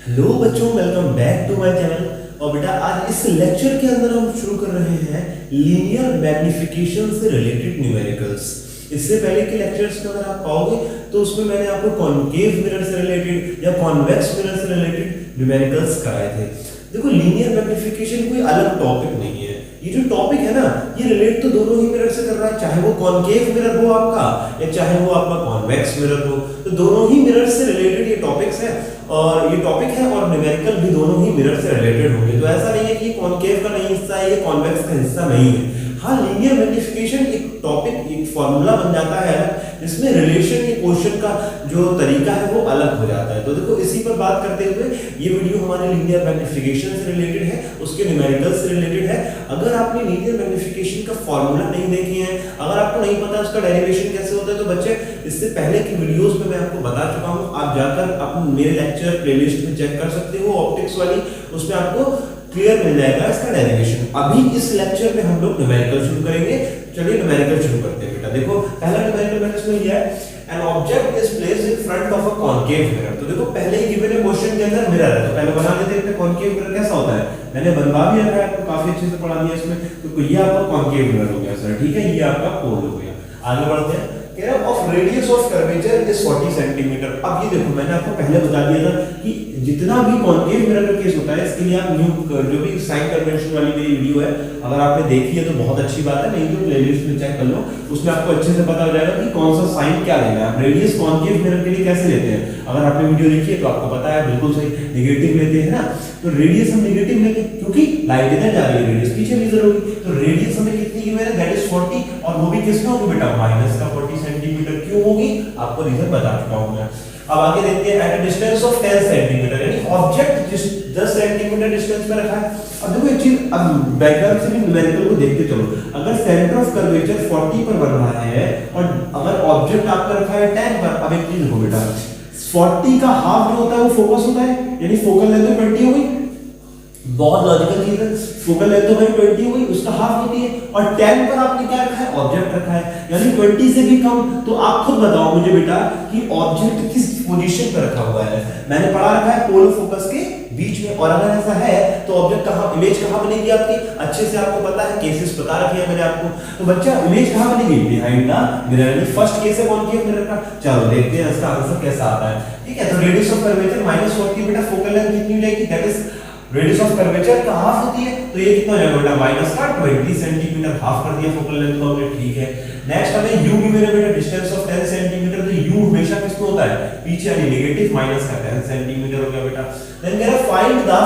Hello बच्चों, welcome back to my channel. और बेटा आज इस लेक्चर के अंदर हम शुरू कर रहे हैं लीनियर मैग्निफिकेशन से रिलेटेड न्यूमेरिकल्स। इससे पहले के लेक्चर्स में अगर आप पाओगे तो उसमें मैंने आपको कॉनकेव मिरर से रिलेटेड या कॉन्वेक्स मिरर से रिलेटेड न्यूमेरिकल्स कराए थे। देखो, लीनियर मैग्निफिकेशन कोई अलग टॉपिक नहीं है। ये जो टॉपिक है ना, ये रिलेट तो दोनों ही मिरर से कर रहा है, चाहे वो कॉनकेव मिरर हो आपका या चाहे वो आपका कॉन्वेक्स मिरर हो, तो दोनों ही मिरर से रिलेटेड ये टॉपिक्स है। और ये टॉपिक है और न्यूमेरिकल भी दोनों ही मिरर से रिलेटेड होंगे। तो ऐसा नहीं है कि कॉनकेव का नहीं हिस्सा है, ये कॉन्वेक्स का हिस्सा नहीं है। हाँ, लीनियर मैग्निफिकेशन एक टॉपिक, एक फॉर्मूला बन जाता है जिसमें रिलेशन के क्वेश्चन का जो तरीका है वो अलग हो जाता है। तो देखो, इसी पर बात करते हुए ये वीडियो हमारे लीनियर मैग्निफिकेशन से रिलेटेड है, उसके न्यूमेरिकल से रिलेटेड है। अगर आपने लीनियर मैग्निफिकेशन का फॉर्मूला नहीं देखे हैं, अगर आपको नहीं पता उसका डेरिवेशन कैसे होता है, तो बच्चे इससे पहले की वीडियोस में मैं आपको बता चुका हूं। आप जाकर अपने मेरे लेक्चर प्लेलिस्ट में चेक कर सकते हो, ऑप्टिक्स वाली, उसमें आपको क्लियर मिल जाएगा इसका डेरिवेशन। अभी इस लेक्चर में हम लोग न्यूमेरिकल शुरू करेंगे। चलिए न्यूमेरिकल शुरू करते हैं बेटा। देखो, पहला न्यूमेरिकल मैंने इसमें लिया है, an object is placed in front of a concave mirror. तो देखो, पहले ही गिवन है क्वेश्चन के अंदर मिरर है, तो पहले बना लेते हैं कॉनकेव मिरर कैसा होता है। मैंने बनवा भी रखा है, आपको काफी अच्छे से पढ़ा दिया इसमें। तो ये आपका कॉनकेव मिरर हो गया सर, ठीक है, ये आपका पोल हो गया। आगे बढ़ते हैं। Of radius of curvature is 40 centimetre. अब ये देखो, मैंने आपको पहले बता दिया था कि जितना भी कॉनकेव मिरर का केस होता है, इसके लिए आप न्यू जो भी साइन कन्वेंशन वाली मेरी वीडियो है, अगर आपने देखी है तो बहुत अच्छी बात है, नहीं तो प्लेलिस्ट में चेक कर लो, उसमें आपको अच्छे से पता हो जाएगा कि कौन सा साइन क्या लेना है। रेडियस कॉनकेव मिरर के लिए कैसे लेते हैं, अगर आपने वीडियो देखी है तो आपको पता है, बिल्कुल सही, नेगेटिव लेते हैं ना। तो रेडियस हम नेगेटिव लेंगे क्योंकि लाइट इधर जा रही है, रेडियस पीछे मेजर होगी। तो रेडियस हमें कितनी की मैंने, दैट इज 40, और वो भी किसमें होगी बेटा, माइनस का 40 सेंटीमीटर। क्यों होगी, आपको रीजन बता चुका हूं मैं। अब आगे देखते हैं, at a distance of 10 centimetre, यानी ऑब्जेक्ट जिस 10 सेंटीमीटर डिस्टेंस पे रखा है। अब देखो एक चीज, अब बैकग्राउंड से भी न्यूमेरिकल को देखते चलो। अगर सेंटर ऑफ कर्वेचर 40 पर बन रहा है और अगर ऑब्जेक्ट आपका रखा है 10 पर, अब एक चीज देखो बेटा, 40 का हाफ जो होता है वो फोकस होता है, यानी फोकल लेंथ 20 हो गई। बहुत लॉजिकल चीज है, फोकल लेंथ तो भाई 20 हुई, उसका हाफ होती है। और 10 पर आपने क्या रखा है, ऑब्जेक्ट रखा है, यानी 20 से भी कम। तो आप खुद बताओ मुझे बेटा कि ऑब्जेक्ट किस पोजीशन पर रखा हुआ है। मैंने पढ़ा रखा है पोल फोकस के बीच में, और अगर ऐसा है तो ऑब्जेक्ट कहां, इमेज कहां बनेगी आपकी, अच्छे से आपको पता है, केसेस बता रखे हैं मैंने आपको। तो बच्चा इमेज कहां बनेगी, बिहाइंड द मिरर, यानी फर्स्ट केस है कॉनकेव मिरर का। चलो देखते हैं इसका आंसर कैसा आता है, ठीक है। तो रेडियस ऑफ कर्वेचर -40 बेटा, फोकल लेंथ कितनी मिलेगी, that is radius of curvature का हाफ होती है, तो ये कितना हो जाएगा बेटा, माइनस का 20 सेंटीमीटर, हाफ कर दिया फोकल लेंथ को हमने, ठीक है। नेक्स्ट हमें u भी मेरे बेटा, डिस्टेंस ऑफ 10 सेंटीमीटर, तो u हमेशा किसमें होता है, पीछे, यानी नेगेटिव, माइनस का 10 सेंटीमीटर हो गया बेटा। देन कह रहा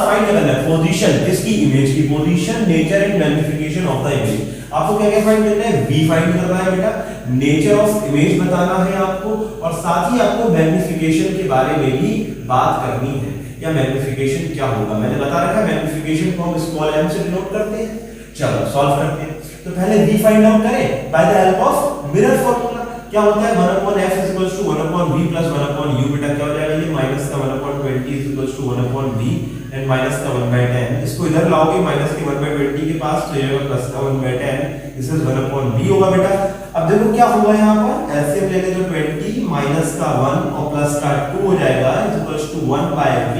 फाइंड करना है पोजीशन, किसकी, इमेज की position, nature and magnification of the image. आपको क्या क्या फाइंड करना है, v फाइंड करना है बेटा, नेचर ऑफ इमेज बताना है आपको, और साथ ही आपको मैग्निफिकेशन के बारे में भी बात करनी है, या मैग्निफिकेशन क्या होगा। मैंने बता रखा है मैग्निफिकेशन को हम स्मॉल m से डिनोट करते हैं। चलो सॉल्व करते हैं। तो पहले v फाइंड आउट करें by the help of mirror formula. क्या होता है, 1/f = 1/v + 1/u। बेटा क्या हो जाएगा, ये माइनस का 1/20 = 1/v एंड माइनस का 1/10। इसको इधर लाओगे माइनस के 1/20 के पास, तो ये होगा प्लस का 1/10, दिस इज 1/v होगा बेटा। अब देखो क्या हुआ यहाँ पर, एलसीएम लेंगे तो 20 माइनस का 1 और प्लस का 2 हो जाएगा, = 1/v।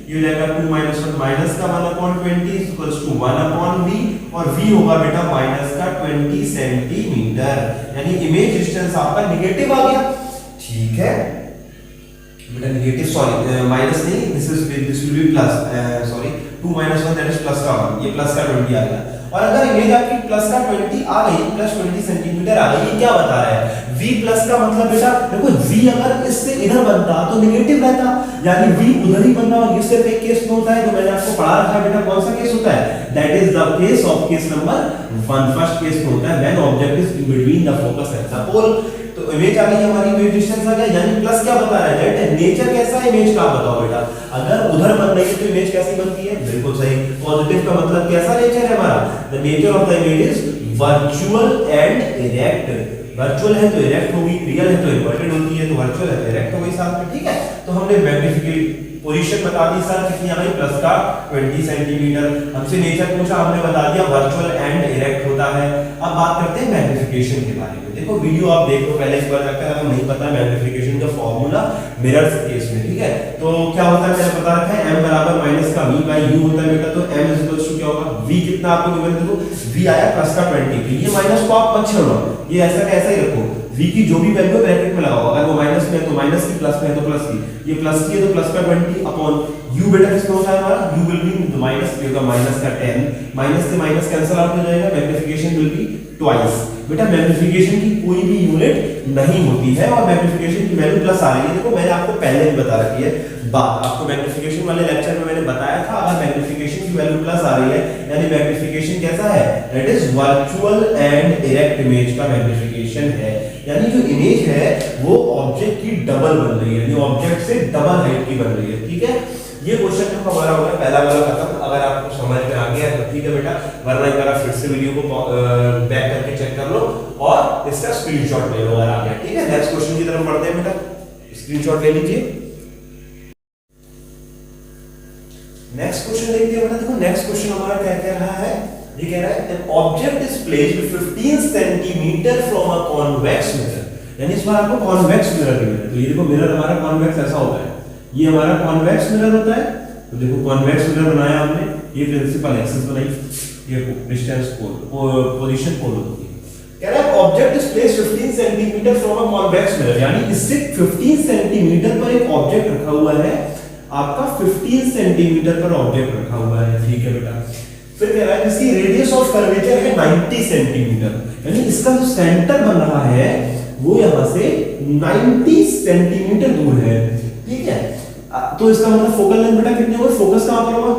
ये हो जाएगा 2 - 1 माइनस का 1/20 = 1/v, और v होगा बेटा माइनस का 20 सेंटीमीटर, यानी इमेज डिस्टेंस आपका नेगेटिव आ गया, ठीक है बेटा, नेगेटिव, सॉरी माइनस नहीं, this will be plus, sorry 2 - 1 that is plus का 1, ये प्लस का 20 आ गया। और अगर इमेज आपकी प्लस का 20 आ गई, प्लस 20 सेंटीमीटर आ गई, ये क्या बता रहा है, v प्लस का मतलब बेटा देखो, v अगर इससे इधर बनता तो नेगेटिव रहता, यानी v उधर ही बनना। और ये सिर्फ एक केस में होता है, जो मैंने आपको पढ़ा रखा है बेटा, कौन सा केस होता है, that is the case of case number 1, first case में होता है, when object is in between the focus and the pole. तो इमेज आ गई हमारी, इमेज डिस्टेंस आ गया, यानी प्लस क्या बता रहा है, दैट नेचर कैसा है इमेज का, बताओ बेटा। अगर उधर बन रही है तो इमेज कैसी बनती है, बिल्कुल सही, पॉजिटिव का मतलब कैसा नेचर है हमारा, the nature of the image is virtual and erect. Virtual है तो इरेक्ट होगी, रियल है तो इन्वर्टेड होती है, तो वर्चुअल है तो इरेक्ट हो गई साथ में, ठीक है। तो हमने मैग्निफिकेशन पोजीशन बता दी सर कितनी आ गई, प्लस का 20 सेंटीमीटर। हमसे नेचर पूछा, हमने बता दिया वर्चुअल एंड इरेक्ट होता है। अब बात करते हैं मैग्नीफिकेशन के बारे में। देखो वीडियो आप देखो पहले इस बार तक, अगर नहीं पता मैग्नीफिकेशन का फॉर्मूला मिरर्स केस में, ठीक है। तो क्या होता है, मैंने बता रखा है m बराबर माइनस का v बाई u होता है बेटा। तो m इज इक्वल टू क्या होगा, v कितना आपको गिवन, देखो v आया प्लस का 20, तो ये माइनस को आप मत छोड़ो, ये ऐसा का ऐसा ही रखो। v की जो भी वैल्यू ब्रैकेट में लगाओ, अगर वो माइनस में है तो माइनस की, प्लस में है तो प्लस की, ये प्लस की है तो प्लस का 20 अपॉन u बेटा किसमें होता है हमारा, u will be in the minus, ये होगा माइनस का 10, माइनस से माइनस कैंसिल आउट हो जाएगा, मैग्नीफिकेशन विल बी ट्वाइस। बेटा मैग्नीफिकेशन की कोई भी यूनिट नहीं होती है और मैग्नीफिकेशन की वैल्यू प्लस आ रही है। देखो मैंने आपको पहले भी बता रखी है बात, आपको मैग्नीफिकेशन वाले लेक्चर में मैंने बताया था, अगर मैग्नीफिकेशन की वैल्यू प्लस आ रही है यानी मैग्नीफिकेशन कैसा है, that is virtual and direct image का मैग्नीफिकेशन है, यानी जो इमेज है वो ऑब्जेक्ट की डबल बन रही है, यानी ऑब्जेक्ट से डबल हाइट की बन रही है, ठीक है। ये क्वेश्चन जो हमारा होगा पहला वाला खत्म। अगर आपको समझ में आ गया तो ठीक है बेटा, वरना एक बार फिर से वीडियो को बैक करके चेक कर लो और इसका स्क्रीनशॉट ले लो अगर आ गया, ठीक है। नेक्स्ट क्वेश्चन की तरफ बढ़ते हैं बेटा, स्क्रीनशॉट ले लीजिए। नेक्स्ट क्वेश्चन देखते हैं बेटा। देखो नेक्स्ट क्वेश्चन हमारा क्या कह रहा है, ये कह रहा है an object is placed 15 centimetre from a convex mirror, यानी इस बार आपको कॉन्वेक्स मिरर दिया है। तो ये देखो मिरर हमारा कॉन्वेक्स ऐसा होता है, ये हमारा कॉन्वेक्स मिरर होता है। तो देखो कॉन्वेक्स मिरर बनाया हमने, ये प्रिंसिपल एक्सिस बनाई, ये डिस्टेंस पोजीशन पोल होती है। कह रहा है object is placed 15 centimetre from a convex mirror, यानी इससे 15 सेंटीमीटर पर एक ऑब्जेक्ट रखा हुआ है, आपका 15 सेंटीमीटर पर ऑब्जेक्ट रखा हुआ है, ठीक है बेटा। फिर कह रहा है इसकी रेडियस ऑफ कर्वेचर है 90 सेंटीमीटर, यानी इसका जो सेंटर बन रहा है वो यहां से 90 सेंटीमीटर दूर है, ठीक है। तो इसका मतलब फोकल लेंथ बेटा कितनी होगी, फोकस कहां पर होगा,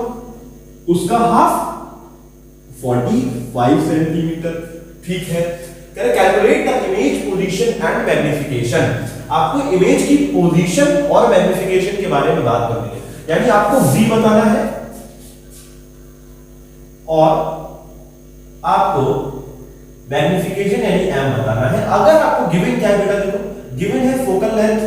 उसका हाफ 45 सेंटीमीटर, ठीक है। कह रहा calculate the image position and magnification, आपको इमेज की पोजीशन और मैग्नीफिकेशन के बारे में बात करनी है, यानी आपको v बताना है और आपको मैग्नीफिकेशन यानी m बताना है। अगर आपको गिवन क्या है बेटा, देखो गिवन है फोकल लेंथ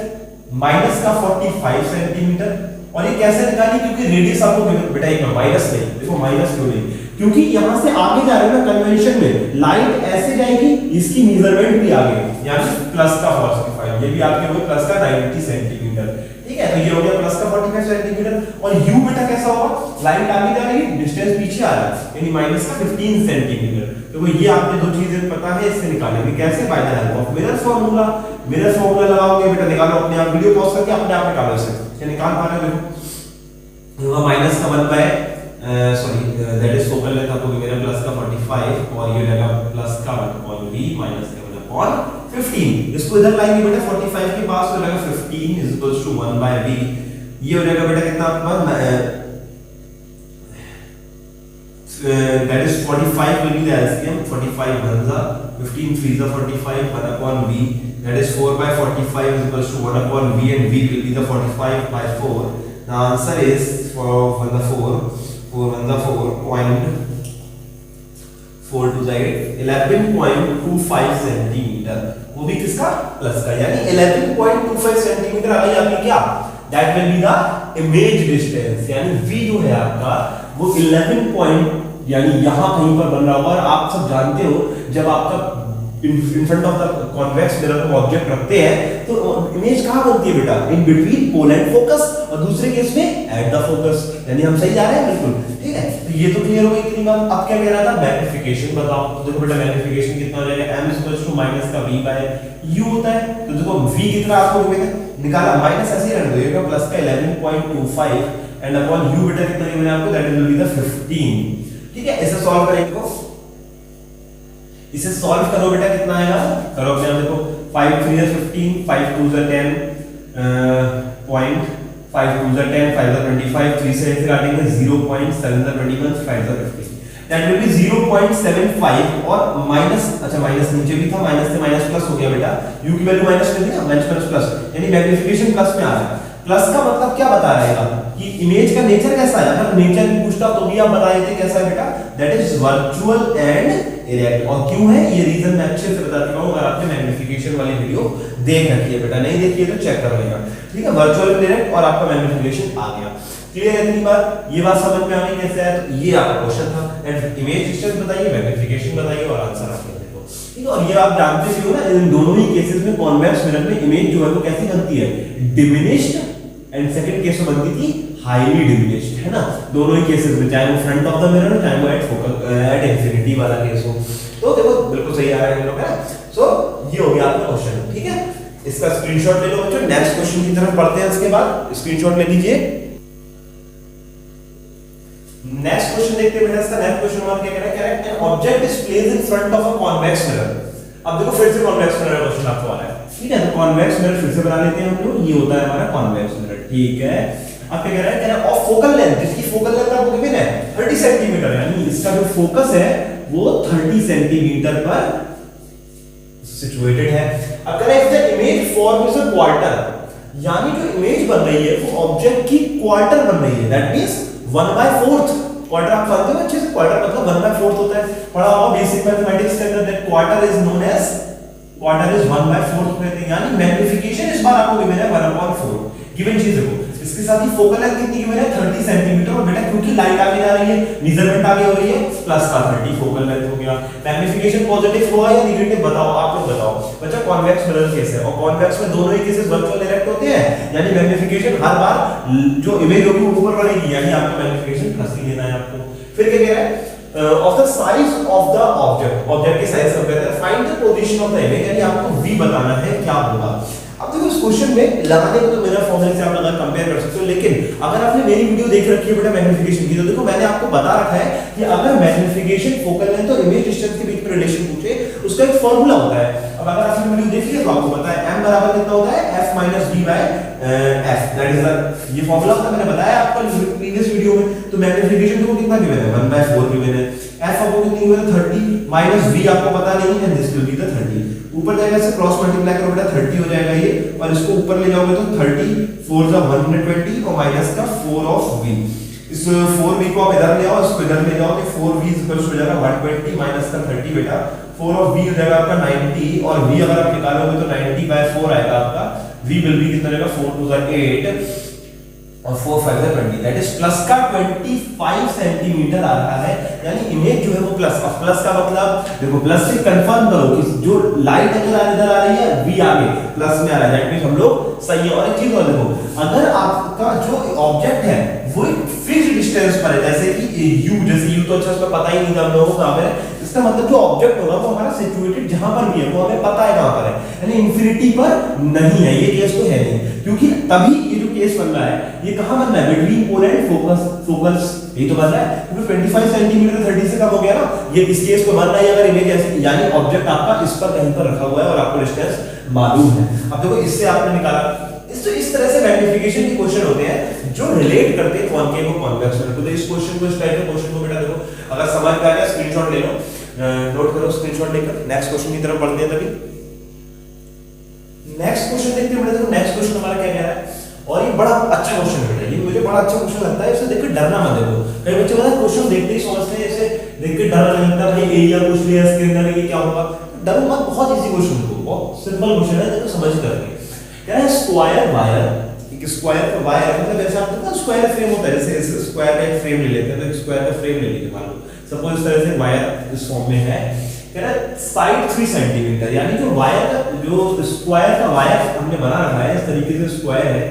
माइनस का 45 सेंटीमीटर, और ये कैसे निकाली, क्योंकि रेडियस आपको गिवन बेटा, एक माइनस नहीं, देखो माइनस क्यों नहीं, क्योंकि यहां से आगे जा रहे हैं ना कन्वेंशन में, लाइट ऐसे जाएगी, इसकी मेजरमेंट भी आगे, यानी प्लस का 45, ये भी आपके हो गया प्लस का 90 सेंटीमीटर, ठीक है। तो ये हो गया प्लस का 45 सेंटीमीटर, और u बेटा कैसा होगा, लाइट आगे जा रही है, डिस्टेंस पीछे आ रहा है, यानी माइनस का 15 सेंटीमीटर। तो ये आपने दो चीजें पता है, इससे निकालेंगे कैसे, by the help of mirror formula. Mirror formula लगाओगे बेटा, निकालो अपने आप, वीडियो पॉज करके अपने आप निकालो इसे, ये निकाल पा रहे हो, देखो होगा माइनस का 1 by that is focal length आपको मेरा प्लस का 45, और ये लगा प्लस का 1 अपॉन v माइनस का 1 अपॉन 15। इसको इधर लाएंगे बेटा 45 के पास, तो लगा 15 is equals to 1 by v, ये हो जाएगा बेटा कितना आपका, that is 45 will be the LCM, 45 1 जा 15 3 जा 45, 1 upon v, that is 4 by 45 is equals to 1 upon v, and v will be the 45 by 4. The answer is for 1 the 4 1 the 4 to the 8 11.25 centimetre, वो भी किसका, plus का, यानी 11.25 centimetre आ गई आपकी क्या, that will be the image distance, यानी v जो है आपका वो 11 यानी यहां कहीं पर बन रहा होगा। और आप सब जानते हो जब आपका in front of the convex mirror को ऑब्जेक्ट रखते हैं तो इमेज कहां बनती है बेटा, in between pole and focus, और दूसरे केस में एट द फोकस, यानी हम सही जा रहे हैं बिल्कुल, ठीक है। तो ये तो क्लियर हो गई इतनी बात। अब क्या कह रहा था, मैग्नीफिकेशन बताओ। तो देखो बेटा मैग्नीफिकेशन कितना हो जाएगा, m इक्वल्स टू माइनस का v बाय u होता है। तो देखो v कितना आपको निकाला, माइनस ऐसे ही रहने दो, ये प्लस का 11.25 एंड अपॉन u बेटा कितना गिवन है आपको, दैट विल बी द 15, ठीक है। इसे सॉल्व करेंगे, देखो इसे सॉल्व करो बेटा, कितना आएगा, करो अपने आप, देखो 5 3 is 15, 5 2 is 10, point 5 2 is 10, 5 is 25, 3 से ऐसे काटेंगे 0.7 is 21, 5 is 50, that will be 0.75 और माइनस, अच्छा माइनस नीचे भी था, माइनस से माइनस प्लस हो गया बेटा, u की वैल्यू माइनस कर दी ना, माइनस प्लस, यानी मैग्नीफिकेशन प्लस में आ रहा है। प्लस का मतलब क्या बता रहेगा कि इमेज का नेचर कैसा है, अगर नेचर भी पूछता तो भी आप बता देते कैसा है बेटा, that is virtual and erect. और क्यों है ये रीजन मैं अच्छे से बता चुका हूं, अगर आपने मैग्निफिकेशन वाली वीडियो देख रखी है बेटा, नहीं देखी है तो चेक कर लेगा, ठीक है। वर्चुअल एंड इरेक्ट और आपका मैग्निफिकेशन आ गया, क्लियर है इतनी बात, ये बात समझ में आ गई कैसे है। तो ये आपका क्वेश्चन था, एंड इमेज डिस्टेंस बताइए, मैग्निफिकेशन बताइए और आंसर आपके देखो, ठीक है। और ये आप जानते भी हो ना, इन दोनों ही केसेस में कॉन्वेक्स मिरर में इमेज जो है वो कैसी बनती है, डिमिनिश्ड, एंड सेकंड केस में बनती थी हाईली डिमिनिश्ड, है ना, दोनों ही केसेस में, चाहे वो फ्रंट ऑफ द मिरर हो चाहे वो एट फोकल एट इंफिनिटी वाला केस हो। तो देखो बिल्कुल सही आ रहा है हम लोग का। सो ये हो गया आपका क्वेश्चन, ठीक है। इसका स्क्रीनशॉट ले लो बच्चों, नेक्स्ट क्वेश्चन की तरफ बढ़ते हैं, इसके बाद स्क्रीनशॉट ले लीजिए। नेक्स्ट क्वेश्चन देखते हैं बेटा, इसका नेक्स्ट क्वेश्चन हमारा क्या कह रहा है, an object is placed in front of a convex mirror. अब देखो फिर से कॉन्वेक्स मिरर का क्वेश्चन आपको आ रहा है, ठीक है। तो कॉन्वेक्स मिरर फिर से बना लेते हैं हम लोग, ये होता है हमारा कॉन्वेक्स मिरर, ठीक है। अब क्या कह रहा है, ऑफ फोकल लेंथ, जिसकी फोकल लेंथ आपको गिवन है 30 सेंटीमीटर, यानी इसका जो फोकस है वो 30 सेंटीमीटर पर सिचुएटेड है। अब कह रहा है the image form is a quarter, यानी जो इमेज बन रही है वो ऑब्जेक्ट की क्वार्टर बन रही है, दैट मींस 1/4। क्वार्टर आप जानते हो अच्छे से, क्वार्टर मतलब 1/4 होता है, पढ़ा होगा बेसिक मैथमेटिक्स के अंदर, that quarter is known as, quarter is 1/4 कहते हैं, यानी मैग्निफिकेशन इस बार आपको गिवन है 1/4, गिवन चीज देखो। इसके साथ ही फोकल लेंथ कितनी गिवन है 30 सेंटीमीटर, और बेटा क्योंकि लाइट आगे जा रही है, मेजरमेंट आगे हो रही है, प्लस का 30 फोकल लेंथ हो गया। मैग्निफिकेशन पॉजिटिव हुआ या नेगेटिव, बताओ आप लोग बताओ बच्चा। कॉन्वेक्स मिरर केस है, और कॉन्वेक्स में दोनों ही केसेस वर्चुअल इरेक्ट होते हैं, यानी मैग्निफिकेशन हर बार जो इमेज होगी वो ऊपर बढ़ेगी, यानी आपको मैग्निफिकेशन प्लस ही लेना है आपको। फिर क्या कह रहा है, of the size of the object, object की साइज को कहते हैं, find the position of the image, यानी आपको v बताना है क्या होगा। अब देखो इस क्वेश्चन में लगाने को तो मेरा फॉर्मूले से आप लगा कंपेयर कर सकते हो, लेकिन अगर आपने मेरी वीडियो देख रखी है बेटा मैग्निफिकेशन की, तो देखो मैंने आपको बता रखा है कि अगर मैग्निफिकेशन फोकल लेंथ और इमेज डिस्टेंस के बीच में रिलेशन पूछे, उसका एक फार्मूला होता है। अब अगर आपने वीडियो देखी है तो आपको पता है m बराबर कितना होता है, f - v f, that is the, ये फार्मूला होता है, मैंने बताया आपको प्रीवियस वीडियो में। तो मैग्निफिकेशन को कितना गिवन है, 1/4 गिवन है, f आपको कितनी गिवन है 30, माइनस v आपको पता नहीं है, दिस विल बी द 30, ऊपर जाएगा से क्रॉस मल्टीप्लाई करो बेटा 30 हो जाएगा ये, और इसको ऊपर ले जाओगे तो 30 4 जा 120 और माइनस का 4 ऑफ v, इस 4v को आप इधर ले आओ, इसको इधर ले जाओ तो 4v इक्वल्स हो जाएगा 120 माइनस का 30 बेटा, 4 ऑफ v हो जाएगा आपका 90, और v अगर आप निकालोगे तो 90/4 आएगा आपका, v विल बी कितना रहेगा 4 2 8 और 4 5 20, दैट इज प्लस का 25 सेंटीमीटर आ रहा है, यानी इमेज जो है वो प्लस। अब प्लस का मतलब देखो, प्लस से कंफर्म करो कि जो लाइट अगर इधर आ रही है v आगे प्लस में आ रहा है, दैट मींस हम लोग सही है। और एक चीज और देखो, अगर आपका जो ऑब्जेक्ट है वो एक फिक्स्ड डिस्टेंस पर है, जैसे कि u, जैसे u तो अच्छा उसका पता ही नहीं था हम लोगों को कहां पर है, इसका मतलब जो ऑब्जेक्ट होगा वो हमारा सिचुएटेड जहां पर भी है वो हमें पता है कहां पर है, यानी इंफिनिटी पर नहीं है, ये केस तो है नहीं, क्योंकि तभी ये जो केस बन रहा है ये कहां बन रहा है, बिटवीन पोल एंड फोकस, यही तो बन रहा है, क्योंकि 25 सेंटीमीटर 30 से कम हो गया ना, ये इस केस को बन रहा है अगर इमेज ऐसे, यानी ऑब्जेक्ट आपका इस पर कहीं पर रखा हुआ है और आपको डिस्टेंस मालूम है। अब देखो इससे आपने निकाला, इस तरह से मैग्निफिकेशन के क्वेश्चन होते हैं जो रिलेट करते हैं कॉनकेव और कॉन्वेक्स मिरर। तो इस क्वेश्चन को, इस टाइप के क्वेश्चन को बेटा देखो, अगर समझ में आ गया स्क्रीनशॉट ले लो, नोट करो स्क्रीनशॉट लेकर, नेक्स्ट क्वेश्चन की तरफ बढ़ते हैं। तभी नेक्स्ट क्वेश्चन देखते हैं बेटा, देखो नेक्स्ट क्वेश्चन हमारा क्या कह रहा है, और ये बड़ा अच्छा क्वेश्चन है बेटा, ये मुझे बड़ा अच्छा क्वेश्चन लगता है, इसे देखकर डरना मत। देखो कई बच्चे पता है क्वेश्चन देखते ही समझते हैं, ऐसे देखकर डर लगता है भाई एरिया पूछ लिया इसके अंदर ये क्या होगा, डरो मत, बहुत इजी क्वेश्चन है, बहुत सिंपल क्वेश्चन है, देखो समझ करके क्या है। स्क्वायर वायर, एक स्क्वायर का वायर मतलब ऐसा आपको ना स्क्वायर फ्रेम होता है, जैसे स्क्वायर का एक फ्रेम ले लेते हैं, तो स्क्वायर का फ्रेम ले लीजिए, मान लो सपोज इस तरह से वायर इस फॉर्म में है, कह रहा है साइड 3 सेंटीमीटर, यानी जो वायर का, जो स्क्वायर का वायर हमने बना रखा है इस तरीके से स्क्वायर है,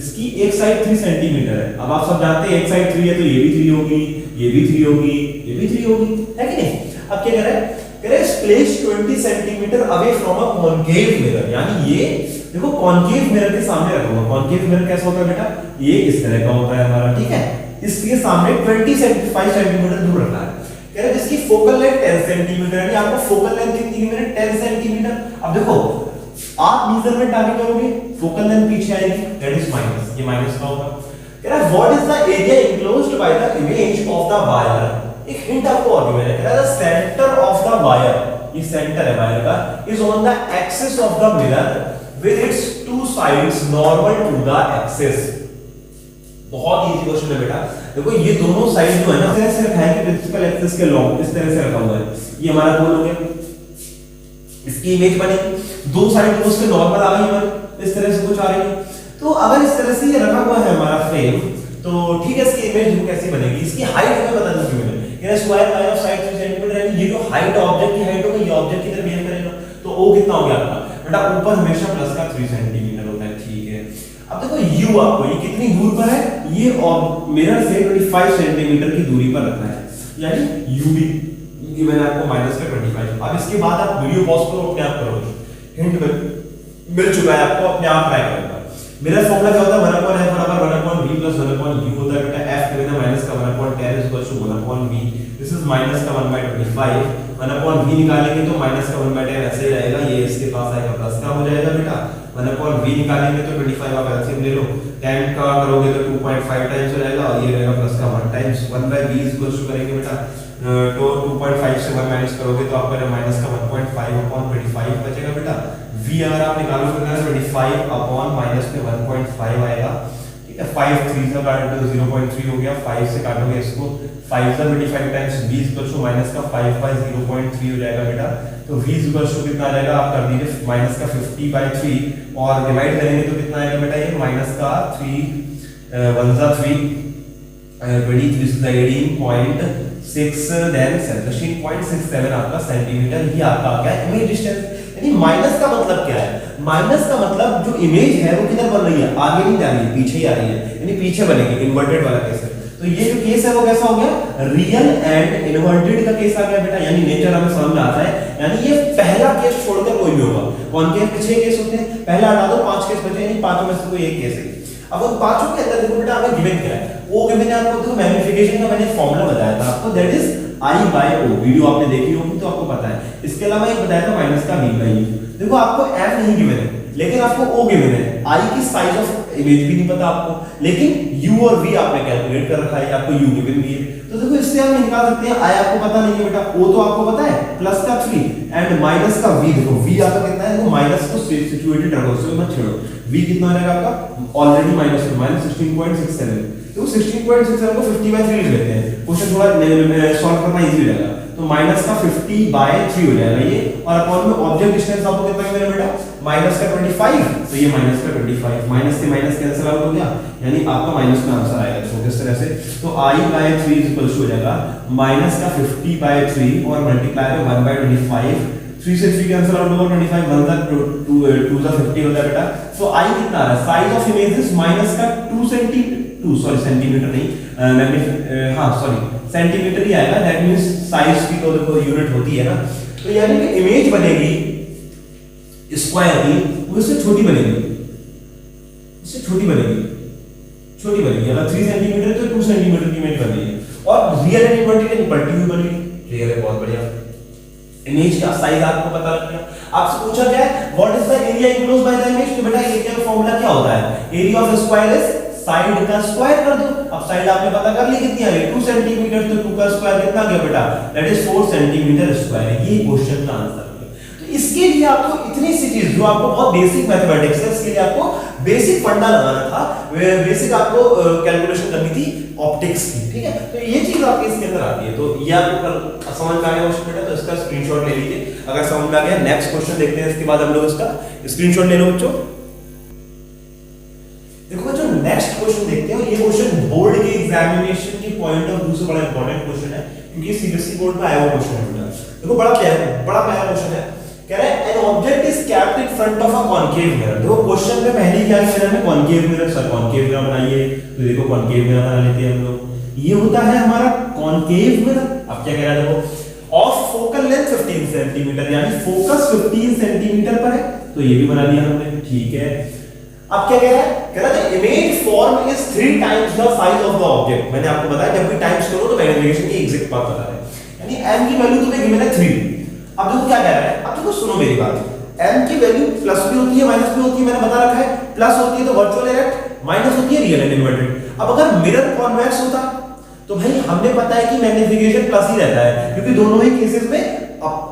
इसकी एक साइड 3 सेंटीमीटर है। अब आप सब जानते हैं एक साइड 3 है तो ये भी 3 होगी, ये भी 3 होगी, ये भी 3 होगी, है कि नहीं। अब क्या कह रहा है, कह रहा है place 20 centimetre away from a concave mirror, यानी ये देखो कॉनकेव मिरर के सामने रखा हुआ, कॉनकेव मिरर कैसा होता है बेटा, ये इस तरह का होता है हमारा, ठीक है, इसके सामने 25 सेंटीमीटर दूर रखना है। कह रहा है जिसकी फोकल लेंथ 10 सेंटीमीटर, यानी आपको फोकल लेंथ कितनी गिवन है 10 सेंटीमीटर। अब देखो आप मेजरमेंट आगे करोगे, फोकल लेंथ पीछे आएगी, दैट इज माइनस, ये माइनस का होगा। कह रहा है what is the area enclosed by the image of the wire, एक हिंट आपको और गिवन है, कह रहा है the centre of the wire, ये सेंटर है वायर का, is on the axis of the mirror with its two sides normal to the axis, बहुत इजी क्वेश्चन है बेटा। देखो ये दोनों साइड जो है ना, ऐसे रखा है कि प्रिंसिपल एक्सिस के लॉन्ग इस तरह से रखा हुआ है, ये हमारा गोल हो गया, इसकी इमेज बनेगी, दो साइड को उसके नॉर्मल आ गई हमारी, इस तरह से कुछ आ रही है। तो अगर इस तरह से ये रखा हुआ है हमारा फ्रेम, तो ठीक है, इसकी इमेज देखो कैसी बनेगी। इसकी हाइट हमें बता दीजिए मैंने, यानी square line of side 3 centimetre, यानी ये जो हाइट ऑब्जेक्ट की हाइट होगी, ये ऑब्जेक्ट की तरफ बिहेव करेगा, तो ओ कितना हो गया आपका बेटा, ऊपर हमेशा प्लस का 3 सेंटीमीटर होता है, ठीक है। अब देखो u आपको ये कितनी दूर पर है, ये मिरर से 25 सेंटीमीटर की दूरी पर रखना है, यानी ub ये मैंने आपको माइनस का 25। अब इसके बाद आप वीडियो पॉज करो, अपने आप करोगे, हिंट मिल चुका है आपको, अपने आप ट्राई करेगा। मेरा फॉर्मूला क्या होता है, 1/f बराबर 1/v प्लस 1/u होता है बेटा। f के बिना माइनस का 1/10 is equal to 1/v, this is minus का 1/25, 1/v निकालेंगे तो माइनस का 1/10 ऐसे ही रहेगा, ये इसके पास आएगा प्लस का हो जाएगा बेटा। 1/v निकालेंगे तो 25 आप एलसीएम ले लो, 10 का करोगे तो 2.5 टाइम्स हो जाएगा, और ये रहेगा प्लस का 1 times 1/v is equal to करेंगे बेटा, तो 2.5 से 1 माइनस करोगे तो आपका माइनस का 1.5/25 बचेगा बेटा। v अगर आप निकालोगे तो 25 अपॉन माइनस में 1.5 आएगा, ठीक है। 5 3 से काट दो 0.3 हो गया, 5 से काटोगे इसको, 5 से 25 times v equal to minus का 5 बाय 0.3 हो जाएगा बेटा। तो v इक्वल टू कितना आ जाएगा, आप कर दीजिए माइनस का 50/3 और डिवाइड करेंगे तो कितना आएगा बेटा, ये माइनस का 3 1 जा 3 23 is 18.6 देन 16.67 आपका सेंटीमीटर, ये आपका आ गया इमेज डिस्टेंस। यानी माइनस का मतलब क्या है, माइनस का मतलब जो इमेज है वो किधर बन रही है, आगे नहीं जा रही है, पीछे ही आ रही है, यानी पीछे बनेगी, इन्वर्टेड वाला केस है। तो ये जो केस है वो कैसा हो गया, रियल एंड इन्वर्टेड का केस आ गया बेटा, यानी नेचर हमें समझ में आता है। यानी ये पहला केस छोड़कर कोई भी होगा, कॉनकेव के 6 केस होते हैं, पहला हटा दो 5 केस बचे, यानी पांचों में से कोई एक केस है। अब उन पांचों के अंदर देखो बेटा हमें गिवन क्या है, वो गिवन है आपको, देखो मैग्नीफिकेशन का मैंने फॉर्मूला बताया था आपको, दैट इज I/O, वीडियो आपने देखी होगी तो आपको पता है। इसके अलावा एक बताया था माइनस का v/u। देखो आपको m नहीं गिवन है, लेकिन आपको o गिवन है, i की साइज ऑफ इमेज भी नहीं पता आपको, लेकिन u और v आपने कैलकुलेट कर रखा है, आपको u गिवन भी है। तो देखो इससे हम निकाल सकते हैं, i आपको पता नहीं है बेटा, o तो आपको पता है प्लस का 3 एंड माइनस का v, देखो v आपका कितना है, वो माइनस को सिचुएटेड रखो, उसको मत छेड़ो। v कितना आ जाएगा आपका, ऑलरेडी माइनस 16.67, तो 16.67 को 50/3 लिख लेते हैं, क्वेश्चन थोड़ा सॉल्व करना इजी हो जाएगा। तो माइनस का 50/3 हो जाएगा ये, और अपॉन में ऑब्जेक्ट डिस्टेंस आपको कितना मिलेगा बेटा, माइनस का 25, तो ये माइनस का 25, माइनस से माइनस कैंसिल आउट हो गया, यानी आपका माइनस में आंसर आएगा। तो किस तरह से, तो I/3 इक्वल्स हो जाएगा माइनस का 50/3 और मल्टीप्लाई में 1/25, 3 से 3 कैंसिल आउट होगा, 25 1 जा 2 जा 50 होता है बेटा। तो I कितना आ रहा है, साइज ऑफ इमेजेस माइनस का 2 सेंटीमीटर नहीं, हाँ सॉरी सेंटीमीटर ही आएगा, दैट मींस साइज की तो देखो यूनिट होती है ना। तो यानी कि इमेज बनेगी स्क्वायर की, वो इससे छोटी बनेगी, इससे छोटी बनेगी, छोटी बनेगी। अगर 3 सेंटीमीटर तो 2 सेंटीमीटर की इमेज बनेगी, और रियल एंड इन्वर्टेड पलटी हुई बनेगी। रियल है, बहुत बढ़िया। इमेज का साइज आपको पता लग गया। आपसे पूछा क्या है, what is the area enclosed by the image, तो बेटा एरिया का फार्मूला क्या होता है, area of square is side का स्क्वायर कर दो। अब साइड आपने पता कर ली कितनी आ गई, 2 सेंटीमीटर, तो 2 का स्क्वायर कितना गया बेटा, दैट इज 4 सेंटीमीटर स्क्वायर। ये क्वेश्चन का आंसर है। तो इसके लिए आपको इतनी सी चीज जो आपको बहुत बेसिक मैथमेटिक्स है, इसके लिए आपको बेसिक फंडा लगाना था, बेसिक आपको कैलकुलेशन करनी थी ऑप्टिक्स की, ठीक है। तो ये चीज आपके इसके अंदर आती है। तो ये आपको समझ में आ गया बेटा, तो इसका स्क्रीनशॉट ले लीजिए अगर समझ में आ गया। नेक्स्ट क्वेश्चन देखते हैं, इसके बाद हम लोग इसका स्क्रीनशॉट ले लो बच्चों। देखो बच्चों नेक्स्ट क्वेश्चन देखते हैं, ये क्वेश्चन बोर्ड के एग्जामिनेशन के पॉइंट ऑफ व्यू से बड़ा इंपॉर्टेंट क्वेश्चन है, क्योंकि सीबीएसई बोर्ड में आया हुआ क्वेश्चन है। देखो बड़ा प्यारा क्वेश्चन है, कह रहा है an object is kept in front of a concave mirror. देखो क्वेश्चन में पहले क्या किया हमने, concave mirror, sir concave mirror बनाइए, तो देखो कॉनकेव मिरर बना लेते हैं हम लोग। ये होता है हमारा कॉनकेव मिरर। अब क्या कह रहा है, देखो ऑफ फोकल लेंथ 15 सेंटीमीटर, यानी फोकस 15 सेंटीमीटर पर है, तो ये भी बना लिया हमने, ठीक है। अब क्या कह रहा है, कह रहा है image form is 3 times the size of the object. मैंने आपको बताया जब भी टाइम्स करो तो मैग्नीफिकेशन की एग्जैक्ट बात बता रहा है, यानी m की वैल्यू तुम्हें गिवन है 3। अब देखो क्या कह रहा है, अब देखो सुनो मेरी बात, m की वैल्यू प्लस भी होती है माइनस भी होती है, मैंने बता रखा है। प्लस होती है तो वर्चुअल इरेक्ट, माइनस होती है रियल एंड इन्वर्टेड। अब अगर मिरर कॉन्वेक्स होता तो भाई हमने पता है कि मैग्नीफिकेशन प्लस ही रहता है, क्योंकि दोनों ही केसेस में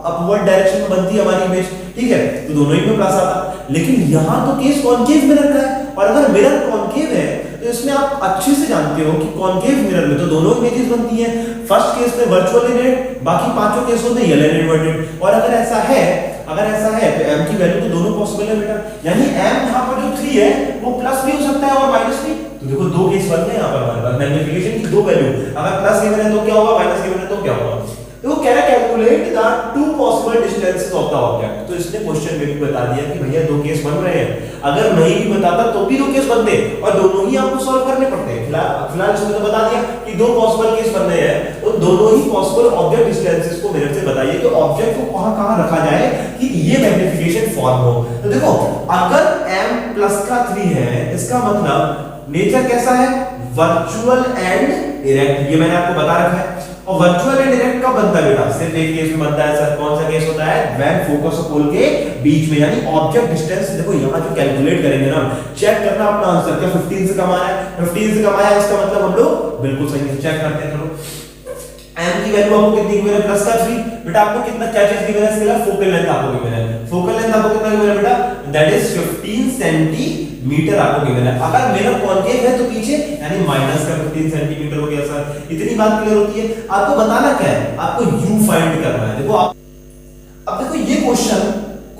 अपवर्ड डायरेक्शन में बनती है हमारी इमेज, ठीक है, तो दोनों ही में प्लस आता। लेकिन यहां तो केस कॉनकेव मिरर का है, और अगर मिरर कॉनकेव है तो इसमें आप अच्छे से जानते हो कि कॉनकेव मिरर में तो दोनों इमेजेस बनती हैं। फर्स्ट केस में वर्चुअल इनवर्टेड, बाकी पांचों केसों में रियल इनवर्टेड। और अगर ऐसा है तो m की वैल्यू तो दोनों पॉसिबल है बेटा, यानी m यहां पर जो 3 है वो प्लस भी हो सकता है और माइनस भी। तो देखो दो केस बन गए यहां पर हमारे पास मैग्नीफिकेशन की दो वैल्यू, अगर प्लस गिवन है तो क्या होगा, माइनस गिवन है तो क्या होगा। तो कह रहा calculate the two possible distances of the object. तो इसने क्वेश्चन में भी बता दिया कि भैया दो केस बन रहे हैं, अगर नहीं भी बताता तो भी दो केस बनते और दोनों ही आपको सॉल्व करने पड़ते हैं। फिलहाल इसने तो बता दिया कि दो पॉसिबल केस बन रहे हैं, तो दोनों ही पॉसिबल ऑब्जेक्ट डिस्टेंसेस को मेरे से बताइए कि ऑब्जेक्ट को कहां रखा जाए कि ये मैग्नीफिकेशन फॉर्म हो। तो देखो अगर m प्लस का 3 है, इसका मतलब नेचर कैसा है, वर्चुअल एंड डायरेक्ट, ये मैंने आपको बता रखा है। और वर्चुअल एंड डायरेक्ट कब बनता है बेटा, सिर्फ एक केस में बनता है सर। कौन सा केस होता है, व्हेन फोकस और पोल के बीच में, यानी ऑब्जेक्ट डिस्टेंस। देखो यहां जो कैलकुलेट करेंगे ना, चेक करना अपना आंसर, क्या 15 से कम आ रहा है, 15 से कम आया, इसका मतलब हम लोग बिल्कुल सही है। चेक करते हैं, चलो m की वैल्यू आपको कितनी गिवन है, प्लस का 3। बेटा आपको कितना क्या चीज गिवन है, इसके लिए फोकल लेंथ आपको गिवन है। फोकल लेंथ आपको कितना गिवन है बेटा, दैट इज 15 सेंटीमीटर आपको गिवन है। अगर मिरर कॉन्केव है तो पीछे यानी माइनस का 15 सेंटीमीटर हो गया सर। इतनी बात क्लियर होती है। आपको बताना क्या है, आपको u फाइंड करना है। देखो अब देखो ये क्वेश्चन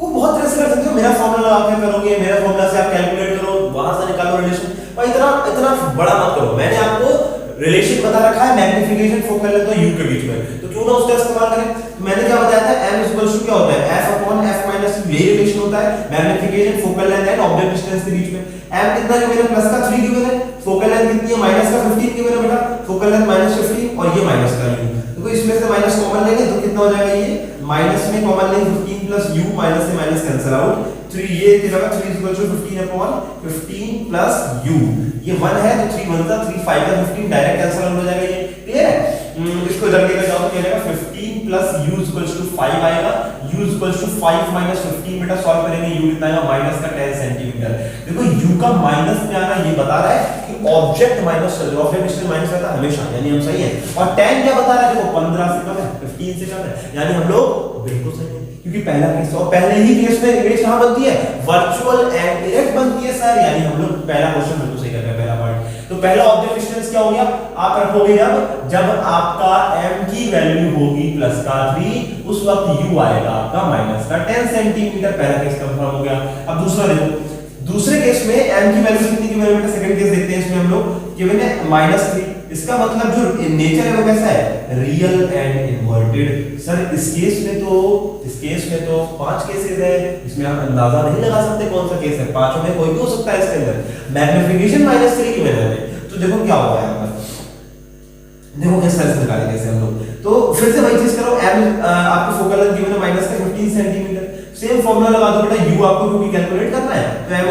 को बहुत तरह से कर सकते हो। मेरा फार्मूला लगा के करोगे, मेरा फार्मूला से आप कैलकुलेट करो, वहां से निकालो रिलेशन, और इतना बड़ा मत करो। मैंने आपको रिलेशन बता रखा है मैग्नीफिकेशन फोकल लेंथ और u के बीच में, तो क्यों ना उसका इस्तेमाल करें। मैंने क्या बताया था, m क्या होता है, f upon f minus u, ये रिलेशन होता है magnification focal length and object distance के बीच में। m कितना जो मेरा प्लस का 3 गिवन है, फोकल लेंथ कितनी है, माइनस का 15 गिवन है बेटा, फोकल लेंथ माइनस 15 और ये माइनस का u। देखो इसमें से माइनस कॉमन लेंगे तो कितना हो जाएगा, ये माइनस में कॉमन लेंगे 15 प्लस u, माइनस से माइनस कैंसिल आउट, 3 ये कितना 3 15 अपॉन 15 प्लस u, ये 1 है तो 3 1 3 5 का 15 डायरेक्ट कैंसिल आउट हो जाएगा। ये क्लियर है। इसको जल्दी कर जाओ तो क्या आएगा, 15 प्लस u 5 आएगा, u 5 माइनस 15 बेटा सॉल्व करेंगे, u कितना आएगा, माइनस का 10 सेंटीमीटर। देखो u का माइनस में आना ये बता रहा है कि ऑब्जेक्ट माइनस चल रहा है, ऑब्जेक्ट इसमें माइनस रहता है हमेशा, यानी हम सही है। और 10 क्या बता रहा है, देखो 15 से कम है, 15 से कम है, यानी हम लोग बिल्कुल सही है। क्योंकि पहला केस और पहले ही केस में इमेज कहां बनती है, वर्चुअल एंड डायरेक्ट बनती है सर, यानी हम लोग पहला क्वेश्चन बिल्कुल सही कर रहे हैं, पहला पार्ट। तो पहला ऑब्जेक्ट डिस्टेंस क्या हो गया, आप रखोगे जब आपका m की वैल्यू होगी प्लस का 3, उस वक्त u आएगा आपका माइनस का 10 सेंटीमीटर। पहला केस कंफर्म हो गया। अब दूसरा देखो, दूसरे केस में m की वैल्यू कितनी की वैल्यू, सेकंड केस देखते हैं। इसमें हम लोग गिवन है -3, इसका मतलब जो नेचर है वो कैसा है, रियल एंड इन्वर्टेड। सर इस केस में तो 5 केसेस है, इसमें आप अंदाजा नहीं लगा सकते कौन सा केस है, पांचों में कोई भी हो सकता है इसके अंदर। मैग्नीफिकेशन -3 की वजह से तो देखो क्या होगा यहाँ पर, देखो कैसे साइज निकालेंगे कैसे हम लोग। तो फिर से वही चीज करो, m आपको फोकल लेंथ गिवन है माइनस का 15 सेंटीमीटर, सेम फार्मूला लगा दो बेटा, u आपको क्योंकि कैलकुलेट करना है तो m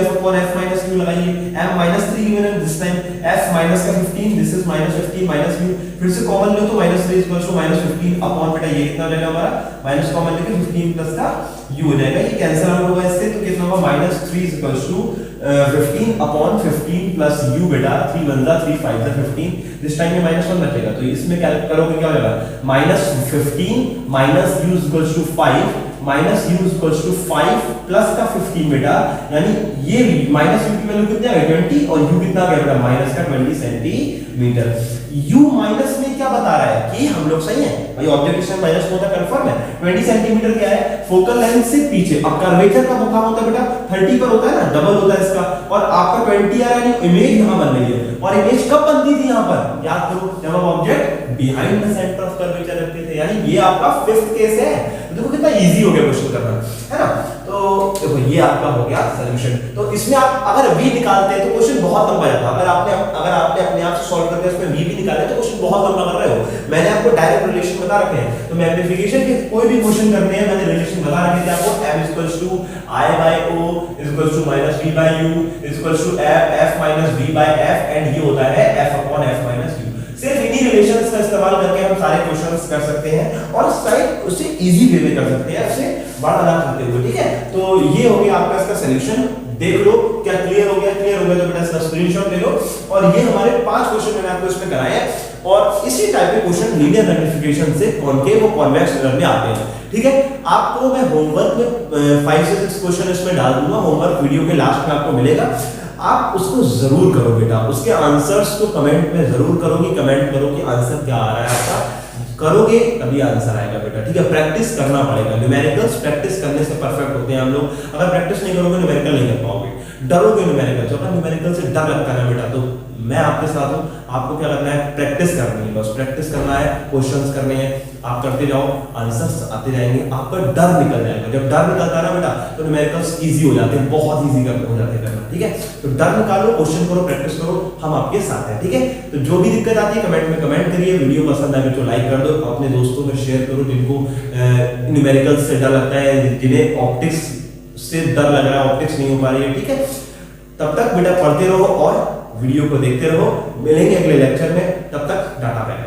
f upon f minus u लगाइए। m -3 गिवन है दिस टाइम, f माइनस का 15, दिस इज -15 माइनस u, फिर से कॉमन लो तो -3 -15 अपॉन बेटा ये कितना हो जाएगा हमारा, माइनस कॉमन लेके 15 प्लस का u हो जाएगा, ये कैंसिल आउट होगा इससे, तो कितना होगा -3 15 अपॉन 15 प्लस u बेटा, 3 1 3 5 15, दिस टाइम ये -1 रखेगा, तो इसमें क्या करोगे, क्या हो जाएगा, -15 minus u 5 minus u 5 plus का 15 बेटा, यानी ये माइनस u की वैल्यू कितनी आ गई 20 और u कितना आ गया बेटा माइनस का 20 सेंटीमीटर। u माइनस में क्या बता रहा है कि हम लोग सही हैं भाई, ऑब्जेक्ट डिस्टेंस माइनस होता है कंफर्म है। 20 सेंटीमीटर क्या है, फोकल लेंथ से पीछे। अब कर्वेचर का मुकाम होता है बेटा 30 पर होता है ना, डबल होता है इसका, और आपका 20 आ रहा है, इमेज यहां बन रही है। और इमेज कब बनती थी यहां पर, याद करो जब हम object behind the centre of curvature रखते थे, यानी ये आपका 5th केस है। देखो कितना इजी हो गया क्वेश्चन करना, है ना। तो देखो ये आपका हो गया सॉल्यूशन। तो इसमें आप अगर v निकालते हैं तो क्वेश्चन बहुत लंबा जाता है। अगर आपने अपने आप से सॉल्व करके इसमें v भी निकाले तो क्वेश्चन बहुत लंबा कर रहे हो। मैंने आपको डायरेक्ट रिलेशन बता रखे हैं, तो मैग्नीफिकेशन के कोई भी क्वेश्चन करने हैं मैंने रिलेशन बता रखे थे आपको, m i/o -v/u f v/f, and ये होता है f/f-u। सिर्फ इन्हीं रिलेशंस का इस्तेमाल करके हम सारे क्वेश्चंस कर सकते हैं और शायद उससे इजी वे में कर सकते हैं, उससे बड़ा ना करते हुए, ठीक है। तो ये हो गया आपका इसका सॉल्यूशन। देख लो क्या क्लियर हो गया, क्लियर हो गया तो बेटा इसका स्क्रीनशॉट ले लो। और ये हमारे 5 क्वेश्चन मैंने आपको इसमें कराए हैं, और इसी टाइप के क्वेश्चन लीनियर मैग्नीफिकेशन से कॉनकेव और कॉन्वेक्स मिरर में आते हैं, ठीक है। आपको मैं होमवर्क में 5 से 6 क्वेश्चन इसमें डाल दूंगा, होमवर्क वीडियो के लास्ट में आपको मिलेगा। आप उसको जरूर करो बेटा, उसके आंसर्स को कमेंट में जरूर करोगे, कमेंट करो कि आंसर क्या आ रहा है आपका, करोगे तभी आंसर आएगा बेटा, ठीक है। प्रैक्टिस करना पड़ेगा, न्यूमेरिकल्स प्रैक्टिस करने से परफेक्ट होते हैं हम लोग। अगर प्रैक्टिस नहीं करोगे न्यूमेरिकल नहीं कर पाओगे, डरोगे न्यूमेरिकल से, अगर न्यूमेरिकल से डर लगता है ना बेटा, तो मैं आपके साथ हूं, आपको क्या करना है, प्रैक्टिस करनी है, बस प्रैक्टिस करना है, क्वेश्चंस करने हैं, आप करते जाओ, आंसर्स आते जाएंगे, आपका डर निकल जाएगा। जब डर निकलता है ना बेटा, तो न्यूमेरिकल्स इजी हो जाते हैं, बहुत इजी हो जाते हैं करना, ठीक है। तो डर निकालो, क्वेश्चन करो, प्रैक्टिस करो, हम आपके साथ हैं, ठीक है। तो जो भी दिक्कत आती है कमेंट में कमेंट करिए, वीडियो पसंद आए तो लाइक कर दो, अपने दोस्तों में शेयर करो जिनको न्यूमेरिकल्स से डर लगता है, जिन्हें ऑप्टिक्स से डर लग रहा है, ऑप्टिक्स नहीं हो पा रही है, ठीक है। तब तक बेटा पढ़ते रहो और वीडियो को देखते रहो, मिलेंगे अगले लेक्चर में, तब तक टाटा बाय।